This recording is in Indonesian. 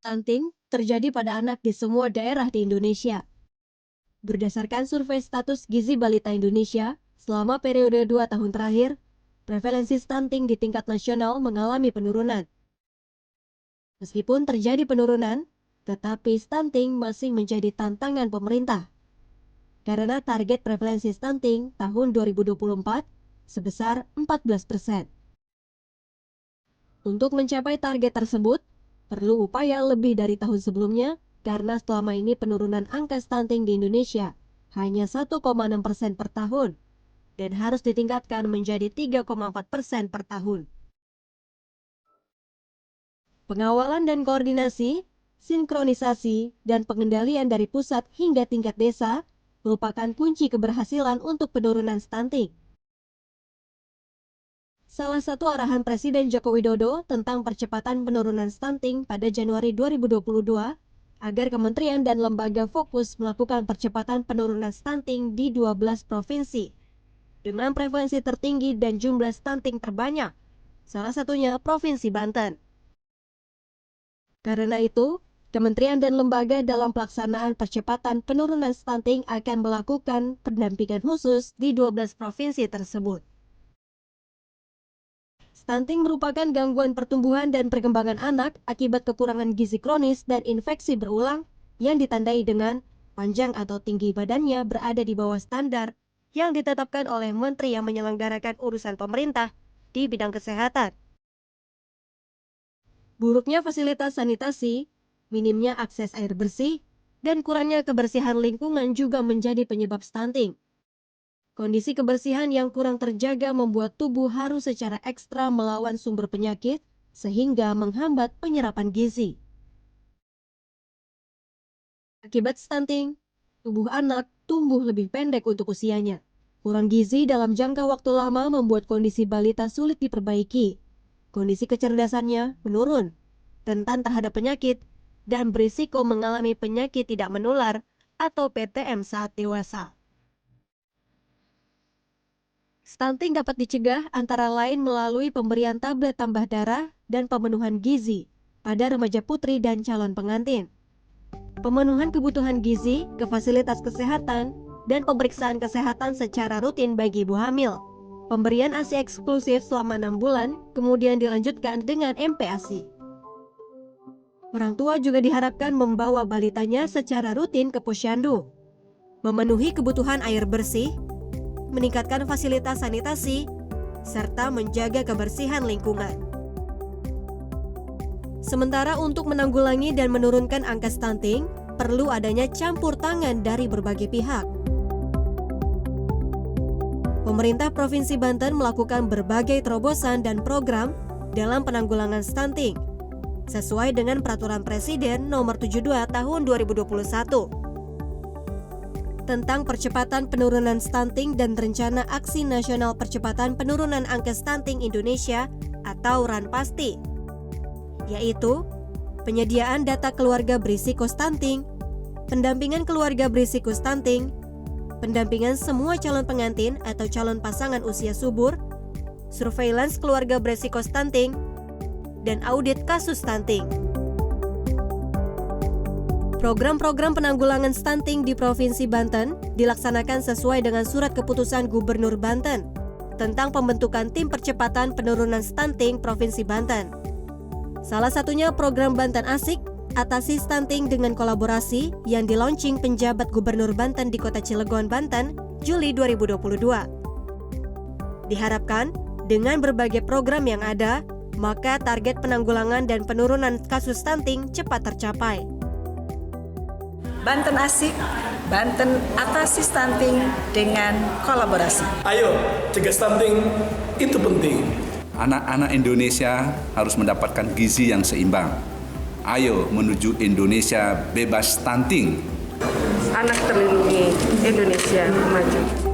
Stunting terjadi pada anak di semua daerah di Indonesia. Berdasarkan survei status gizi balita Indonesia, selama periode 2 tahun terakhir, prevalensi stunting di tingkat nasional mengalami penurunan. Meskipun terjadi penurunan, tetapi stunting masih menjadi tantangan pemerintah. Karena target prevalensi stunting tahun 2024 sebesar 14%. Untuk mencapai target tersebut, perlu upaya lebih dari tahun sebelumnya karena selama ini penurunan angka stunting di Indonesia hanya 1,6% per tahun dan harus ditingkatkan menjadi 3,4% per tahun. Pengawalan dan koordinasi, sinkronisasi, dan pengendalian dari pusat hingga tingkat desa merupakan kunci keberhasilan untuk penurunan stunting. Salah satu arahan Presiden Joko Widodo tentang percepatan penurunan stunting pada Januari 2022 agar kementerian dan lembaga fokus melakukan percepatan penurunan stunting di 12 provinsi dengan prevalensi tertinggi dan jumlah stunting terbanyak, salah satunya Provinsi Banten. Karena itu, kementerian dan lembaga dalam pelaksanaan percepatan penurunan stunting akan melakukan pendampingan khusus di 12 provinsi tersebut. Stunting merupakan gangguan pertumbuhan dan perkembangan anak akibat kekurangan gizi kronis dan infeksi berulang yang ditandai dengan panjang atau tinggi badannya berada di bawah standar yang ditetapkan oleh menteri yang menyelenggarakan urusan pemerintah di bidang kesehatan. Buruknya fasilitas sanitasi, minimnya akses air bersih, dan kurangnya kebersihan lingkungan juga menjadi penyebab stunting. Kondisi kebersihan yang kurang terjaga membuat tubuh harus secara ekstra melawan sumber penyakit sehingga menghambat penyerapan gizi. Akibat stunting, tubuh anak tumbuh lebih pendek untuk usianya. Kurang gizi dalam jangka waktu lama membuat kondisi balita sulit diperbaiki. Kondisi kecerdasannya menurun, rentan terhadap penyakit, dan berisiko mengalami penyakit tidak menular atau PTM saat dewasa. Stunting dapat dicegah antara lain melalui pemberian tablet tambah darah dan pemenuhan gizi pada remaja putri dan calon pengantin. Pemenuhan kebutuhan gizi ke fasilitas kesehatan dan pemeriksaan kesehatan secara rutin bagi ibu hamil. Pemberian ASI eksklusif selama 6 bulan, kemudian dilanjutkan dengan MPASI. Orang tua juga diharapkan membawa balitanya secara rutin ke posyandu, memenuhi kebutuhan air bersih, meningkatkan fasilitas sanitasi, serta menjaga kebersihan lingkungan. Sementara untuk menanggulangi dan menurunkan angka stunting, perlu adanya campur tangan dari berbagai pihak. Pemerintah Provinsi Banten melakukan berbagai terobosan dan program dalam penanggulangan stunting, sesuai dengan Peraturan Presiden Nomor 72 Tahun 2021. Tentang percepatan penurunan stunting dan rencana Aksi Nasional Percepatan Penurunan Angka Stunting Indonesia atau RANPASTI, yaitu penyediaan data keluarga berisiko stunting, pendampingan keluarga berisiko stunting, pendampingan semua calon pengantin atau calon pasangan usia subur, surveillance keluarga berisiko stunting, dan audit kasus stunting. Program-program penanggulangan stunting di Provinsi Banten dilaksanakan sesuai dengan Surat Keputusan Gubernur Banten tentang pembentukan Tim Percepatan Penurunan Stunting Provinsi Banten. Salah satunya program Banten Asik, Atasi Stunting dengan Kolaborasi yang di-launching penjabat Gubernur Banten di Kota Cilegon, Banten, Juli 2022. Diharapkan dengan berbagai program yang ada, maka target penanggulangan dan penurunan kasus stunting cepat tercapai. Banten Asik, Banten Atasi Stunting dengan Kolaborasi. Ayo, cegah stunting, itu penting. Anak-anak Indonesia harus mendapatkan gizi yang seimbang. Ayo menuju Indonesia bebas stunting. Anak terlindungi, Indonesia maju.